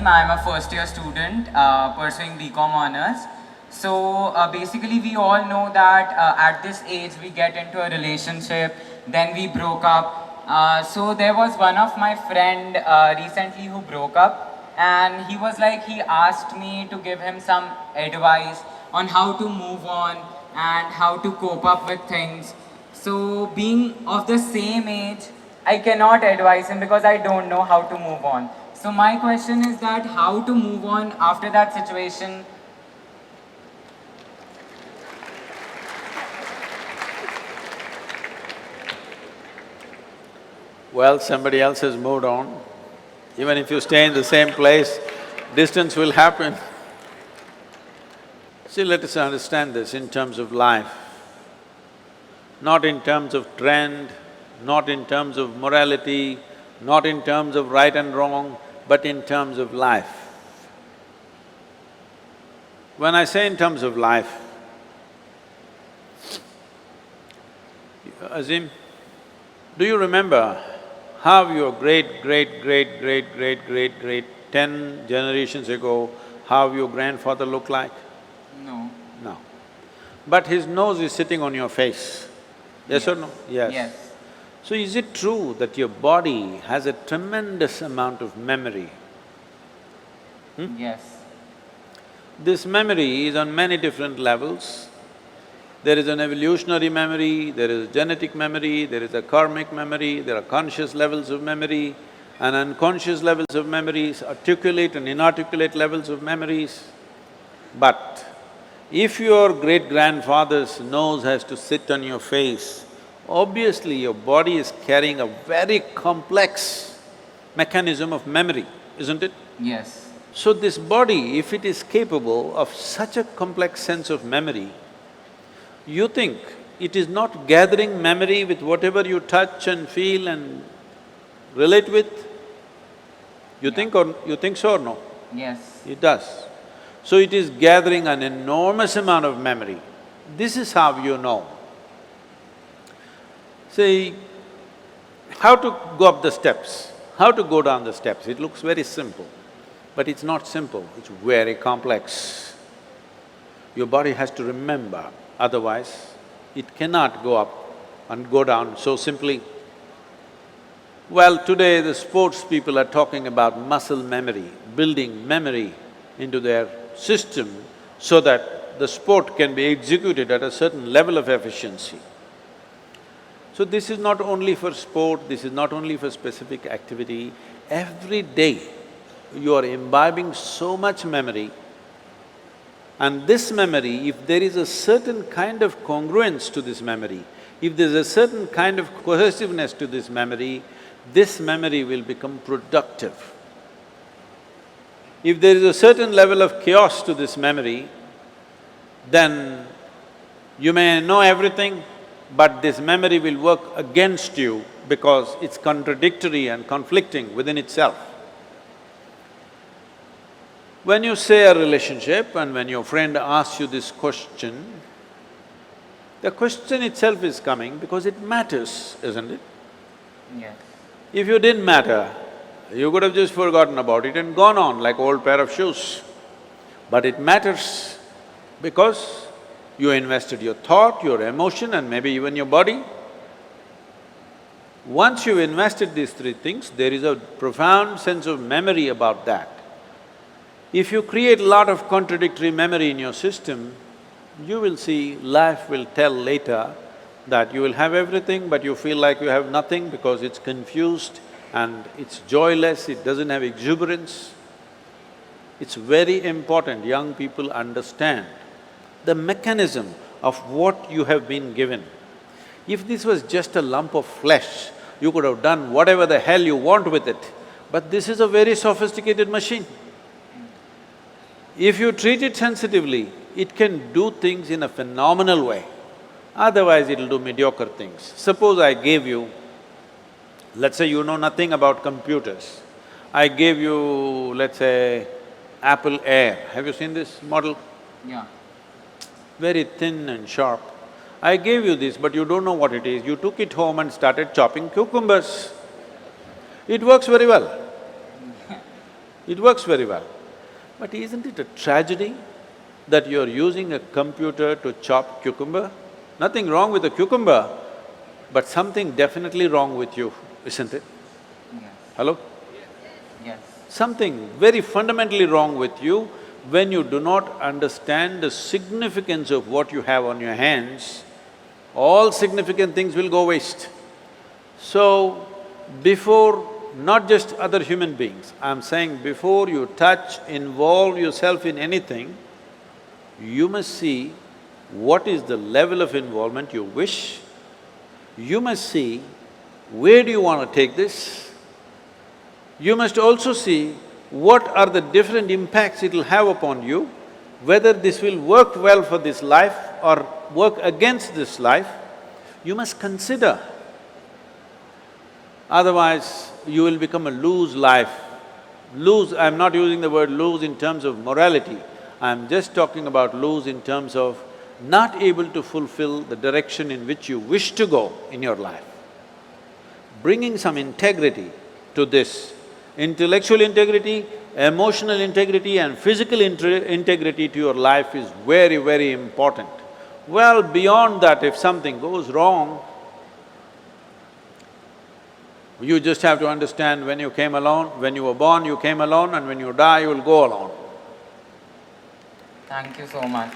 name. I'm a first year student pursuing BCom honors. So basically we all know that at this age we get into a relationship, then we broke up. So there was one of my friend recently who broke up, and he was like, he asked me to give him some advice on how to move on and how to cope up with things. So being of the same age, I cannot advise him because I don't know how to move on. So my question is that how to move on after that situation. Well, somebody else has moved on. Even if you stay in the same place, distance will happen. See, let us understand this in terms of life, not in terms of trend, not in terms of morality, not in terms of right and wrong, but in terms of life. When I say in terms of life, Azim, do you remember how your great, 10 generations ago, how your grandfather looked like? No. No. But his nose is sitting on your face, yes or no? Yes. So is it true that your body has a tremendous amount of memory? Yes. This memory is on many different levels. There is an evolutionary memory, there is genetic memory, there is a karmic memory, there are conscious levels of memory and unconscious levels of memories, articulate and inarticulate levels of memories. But if your great-grandfather's nose has to sit on your face, obviously your body is carrying a very complex mechanism of memory, isn't it? Yes. So this body, if it is capable of such a complex sense of memory, you think it is not gathering memory with whatever you touch and feel and relate with? You think so or no? Yes. It does. So it is gathering an enormous amount of memory. This is how you know. See, how to go up the steps, how to go down the steps, it looks very simple, but it's not simple, it's very complex. Your body has to remember, otherwise it cannot go up and go down so simply. Well, today the sports people are talking about muscle memory, building memory into their system so that the sport can be executed at a certain level of efficiency. So this is not only for sport, this is not only for specific activity. Every day you are imbibing so much memory, and this memory, if there is a certain kind of congruence to this memory, if there's a certain kind of cohesiveness to this memory will become productive. If there is a certain level of chaos to this memory, then you may know everything, but this memory will work against you because it's contradictory and conflicting within itself. When you say a relationship and when your friend asks you this question, the question itself is coming because it matters, isn't it? Yes. If you didn't matter, you could have just forgotten about it and gone on like old pair of shoes. But it matters because you invested your thought, your emotion and maybe even your body. Once you've invested these three things, there is a profound sense of memory about that. If you create a lot of contradictory memory in your system, you will see life will tell later that you will have everything but you feel like you have nothing because it's confused and it's joyless, it doesn't have exuberance. It's very important young people understand the mechanism of what you have been given. If this was just a lump of flesh, you could have done whatever the hell you want with it, but this is a very sophisticated machine. If you treat it sensitively, it can do things in a phenomenal way, otherwise it'll do mediocre things. Suppose I gave you, let's say you know nothing about computers, I gave you, let's say, Apple Air. Have you seen this model? Yeah. Very thin and sharp. I gave you this, but you don't know what it is. You took it home and started chopping cucumbers. It works very well. It works very well. But isn't it a tragedy that you're using a computer to chop cucumber? Nothing wrong with the cucumber, but something definitely wrong with you, isn't it? Yes. Hello? Yes. Something very fundamentally wrong with you when you do not understand the significance of what you have on your hands. All significant things will go waste. So, before not just other human beings, I'm saying before you touch, involve yourself in anything, you must see what is the level of involvement you wish. You must see where do you want to take this. You must also see what are the different impacts it'll have upon you, whether this will work well for this life or work against this life. You must consider. Otherwise, you will become a lose life. Lose, I'm not using the word lose in terms of morality, I'm just talking about lose in terms of not able to fulfill the direction in which you wish to go in your life. Bringing some integrity to this, intellectual integrity, emotional integrity and physical integrity to your life is very, very important. Well, beyond that, if something goes wrong, you just have to understand when you came alone, when you were born, you came alone, and when you die, you will go alone. Thank you so much.